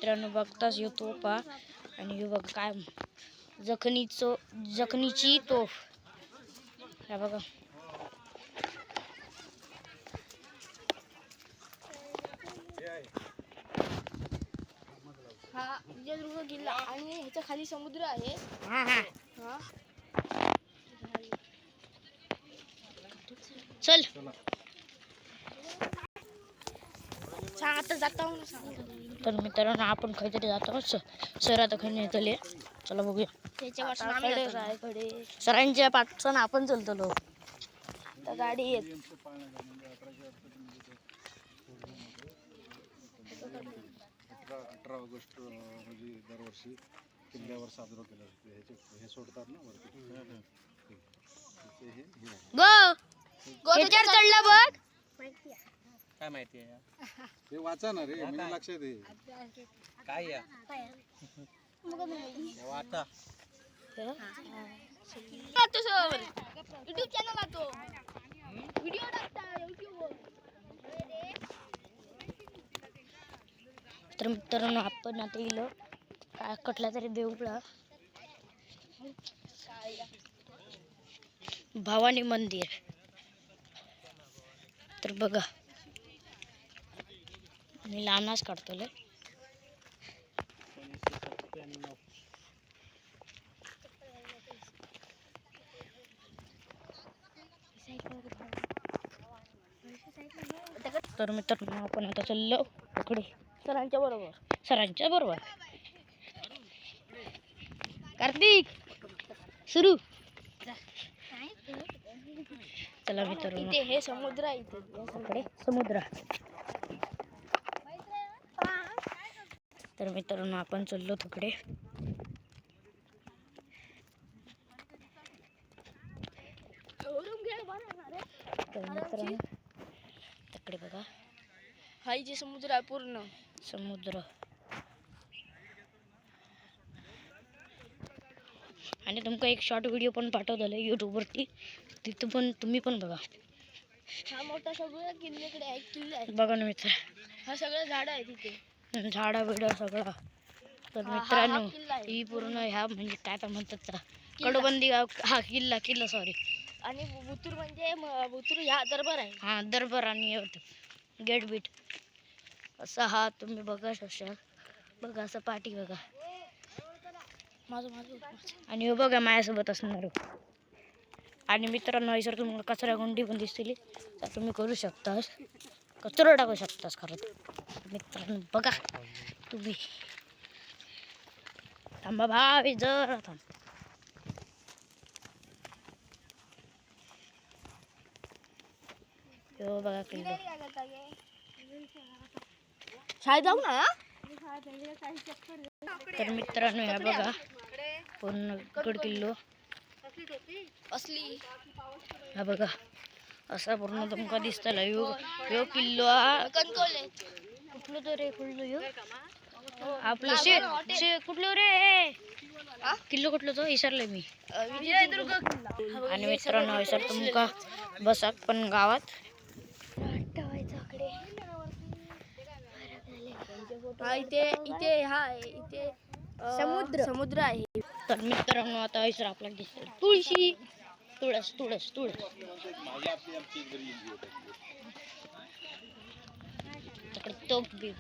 मित्रांनो बघताच यो तोफा आणि हे बघ काय जखनीची तोफ हे बघा. हा विजयदुर्ग किल्ला आणि ह्याच्या खाली समुद्र आहे. चल आता जाता तर मित्रांनो आपण काहीतरी जातो. सर आता काही नाही चले. चला बघूया. सरांच्या पाठचा आपण चलतो. तर गाडी येत 18 ऑगस्ट म्हणजे दरवर्षी किल्ल्यावर साजरा केला जातो. हे सोडतात ना वरती. गो त्याच्यावर चढला बघ. काय माहिती आहे ते वाचा ना रे म्हणजे लक्षात ये. काय या वाचा युट्यूब चॅनल आहे व्हिडिओ टाकता युट्यूबवर. तर मित्रांनो आपण आता गेलो काय कटला तरी देऊळला भवानी मंदिर. तर बघा मी लहानच काढतो. तर मित्रांनो आपण आता चाललो इकडे सरांच्या बरोबर. कार्तिक सुरू. चला मित्रांनो इथे हे समुद्र आहे. इकडे समुद्र. तर मित्रांनो आपण चाललो तिकडे. तर मित्रांनो तिकडे बघा हा जे समुद्र आहे पूर्ण समुद्र. आणि तुमका एक शॉर्ट व्हिडिओ पण पाठवलेला यूट्यूबवरती. तिथं पण तुम्ही पण बघा. हा मोठा सगळं किल्ल्याकडे आहे. किल्ला आहे बघा ना मित्र. हा सगळं झाड आहे तिथे. झाडा बिडा सगळा. तर मित्रांनो ही पूर्ण ह्या म्हणजे काय म्हणतात कडबंदी गाव. हा किल्ला सॉरी. आणि बुतूर म्हणजे बुतूर ह्या दरबार आहे. हा दरबार आणि गेट बीट असा हा तुम्ही बघा शकाल. बघा असं पाठी बघा. आणि हे बघा माझ्यासोबत असणार. आणि मित्रांनो सर तुम्हाला कचरा गुंडी पण दिसतील तर तुम्ही करू शकता. कचरा टाकू शकतास खरं. मित्रांनो बघा तुम्ही थांबा भावी जरा थांब. हो बघा किल्ला. शाळेत जाऊ ना. तर मित्रांनो ह्या बघा पूर्ण गड किल्लो असली हा बघा असा पूर्ण तुमका दिसतला. यो किल्लो हा कुठलं तर रे आपलं शे कुठलं रे किल्लो कुठलं तो विसरले मी. विजयदुर्ग किल्ला. आणि मित्रांनो सर तुमका बसा पण गावात इथे समुद्र आहे. तर मित्रांनो आता सर आपल्याला दिसत तुळशी तुळस. तोप बी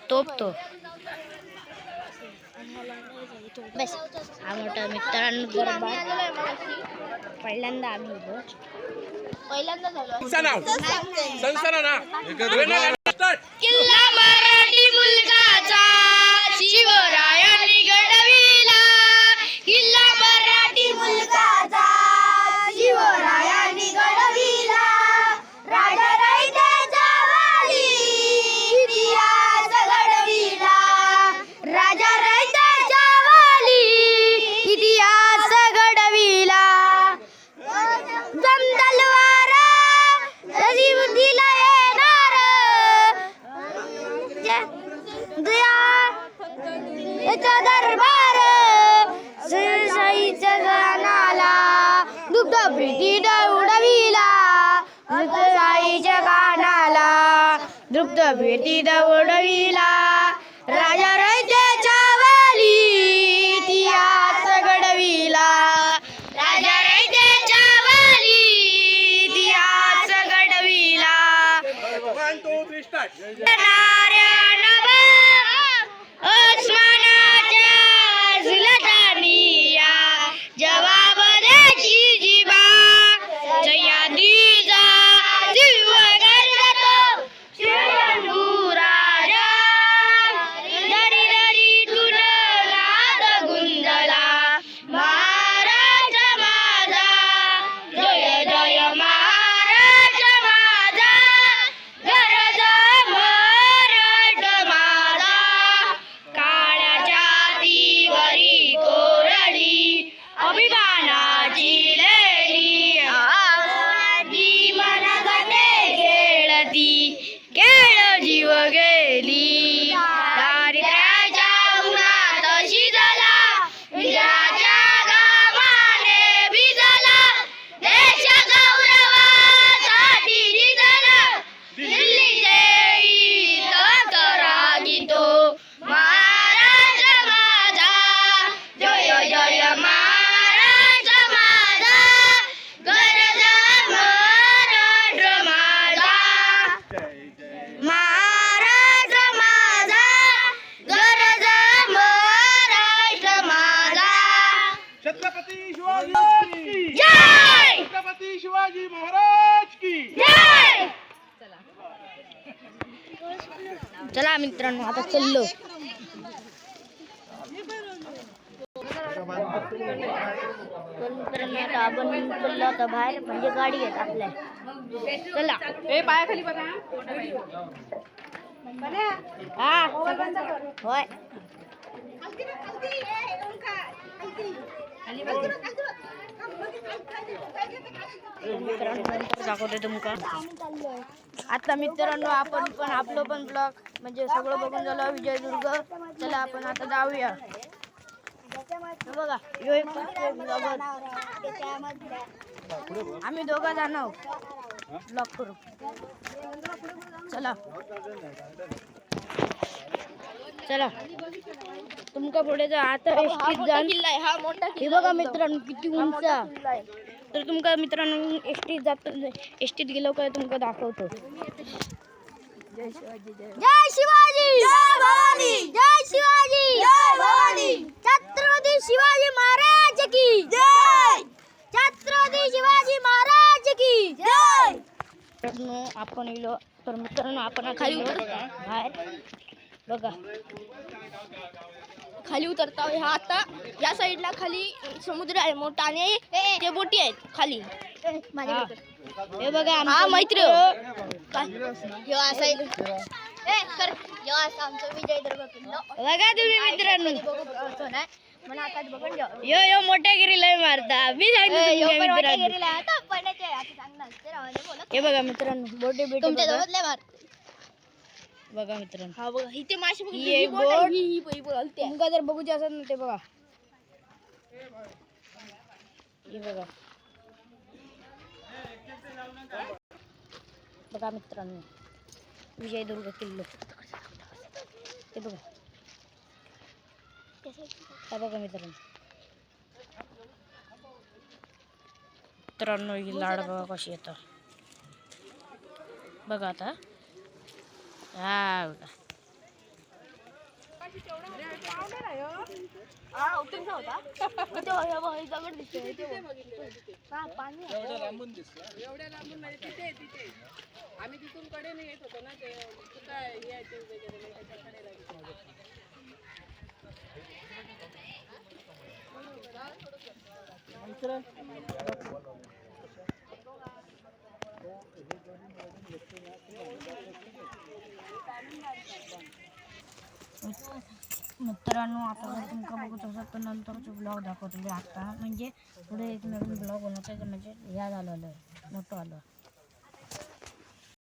तोप बस हा मोठा मित्रांनो पहिल्यांदा आम्ही किल्ला मराठी मुलगाचा शिवरायांनी घडविला. किल्ला मराठी मुलगाचा शिवरायांनी घडविला. राजा रयतेचा वाली इतिहास घडविला. राजा रयतेचा वाली इतिहास घडविला. जमदलवार सजीव दिला येणार याचा दरबार साईच्या गानाला दुग्ध प्रीती उडविला साईच्या गानाला दुग्ध प्रीती उडविला राजा रयतेच्या वाली इतिहास घडविला राजा रयतेच्या वाली इतिहास घडविला नारायण अस्मानाच्या झुलतानिया जवाब द्यायची जिबा जयादीचा जीव गरजतो शिवशंभू राजा दरी दरी तुन नाद गुंजला महाराज माझा जय जय महाराज माझा गरजा महाराज माझा काळ्याच्या तीवरी कोरडी अभिमानाची लेली आदी मनगते खेळती खेळ जीव गेली दारिद्र्याच्या उन्हात शिजला विजाच्या घामाने भिजला देश गौरवासाठी झिजला दिल्लीचे इथं रागितो महाराज माझा जय जय महाराज माझा गरजा महाराज माझा महाराज माझा गरजा महाराज माझा छत्रपती शिवाजी जय छत्रपती शिवाजी महाराज की जय चला मित्रांनो आता चाललो मित्रांनो आता आपण चाललो आता बाहेर म्हणजे गाडी घेत आपल्या चला पायाखाली बघा हा होय दाखवते तुमका आता मित्रांनो आपण पण आपलं पण ब्लॉग म्हणजे सगळं बघून झालं विजयदुर्ग चला आपण आता जाऊया हे बघा ह्यो एक ब्लॉगर आम्ही दोघं जण ब्लॉग करू चला चला तुमका पुढे जा आता एसटीत जाण हा मोठा हे बघा मित्रांनो किती उंच आहे. तर तुमका मित्रांनो एसटीत जात एसटीत गेलो काय तुमका दाखवतो जय शिवाजी जय भवानी जय शिवाजी जय भवानी छत्रपती शिवाजी महाराज की जय छत्रपती शिवाजी महाराज की जय आपण इलो तर मित्रांनो आपण खाली बाहेर बघा खाली उतरता ह्या आता या साईडला खाली समुद्र आहे मोठा आणि ते बोटी आहेत खाली हा. हे बघा हा मैत्री बघा तुम्ही मित्रांनो यो यो मोठ्या गिरीला मारता मी सांगतो तुमच्या मित्रांनो हे बघा मित्रांनो बोटे बेटे बघा. बघा मित्रांनो हा बघा इथे मासे बघ, ही ही एक बोट आहे, बोट. ही बोलते. तुमका जर बघूचे असत ना ते बघा हे बघा बघा मित्रांनो विजयदुर्ग किल्लो ते बघा हा बघा मित्रांनो ही लाड बघा कशी येतं बघा आता हा बघा हा उतरचा होता इथे बघ, हे बघ, हे दगड दिसतोय, इथे बघ. हा, पाणी आहे. एवढ्या लांबून दिसला एवढ्या लांबून म्हणजे तिथे आम्ही तिथून कडेने येत होतो ना ते कुठं हे आहे ते वगैरे त्याच्या कडेला गेलो. मित्रांनो आता जर तुमका बघत असाल तर नंतरचे ब्लॉग दाखवतो आता म्हणजे पुढे एक नवीन ब्लॉग बनवतो म्हणजे ह्या झालेलं आहे मोठं आलं